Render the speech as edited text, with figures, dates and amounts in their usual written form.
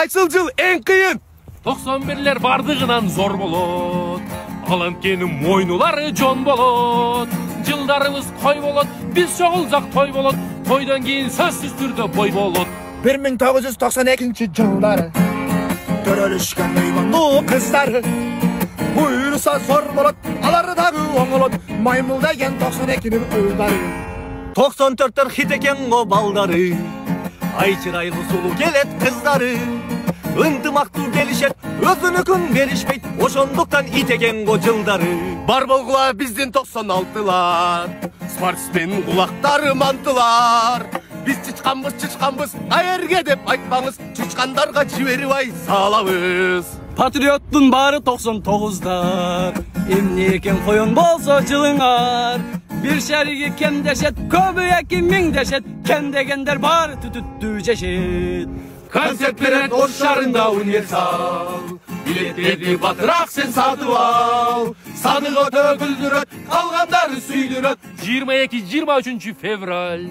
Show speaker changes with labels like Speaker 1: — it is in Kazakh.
Speaker 1: Кайсыл жыл эң кыйын?
Speaker 2: 91'ler бардыгынан зор болот. Аланткенин мойнулары жон болот. Жылдарыбыз кой болот, биз чогулсак той болот. Тойдан кийин сөзсүз түрдө бой болот.
Speaker 1: 1992 жылдары төрөлүшкөн меймандуу кыздары буйруса зор болот, алар дагы оңолот. Маймыл деген 92'nin уулдары.
Speaker 3: 94'тер хит экен го балдары. Айчырайлы сулуу келет кыздары. Ынтымактуу келишет, өзүнүкүн беришпейт. Ошондуктан ит экен го жылдары.
Speaker 1: Бар болгула биздин 96'лар. Спортсмен кулактары мантылар. Biz çıçkanbız, каерге деп айтпаңыз, чычкандарга жиберип ай салабыз.
Speaker 4: Patriottun bari 99'дар. Эмне экен коyon болсо жылыңар. Bir şerigi kem deşet, köbü ekin min deşet. Kem degender bari tütüttü ceşet.
Speaker 2: Konsept veren Oş şarında universal. Biletleri batırak sen satıp al. Sadığı töküldüröt, kalganları süydüröt. 22-23 fevral.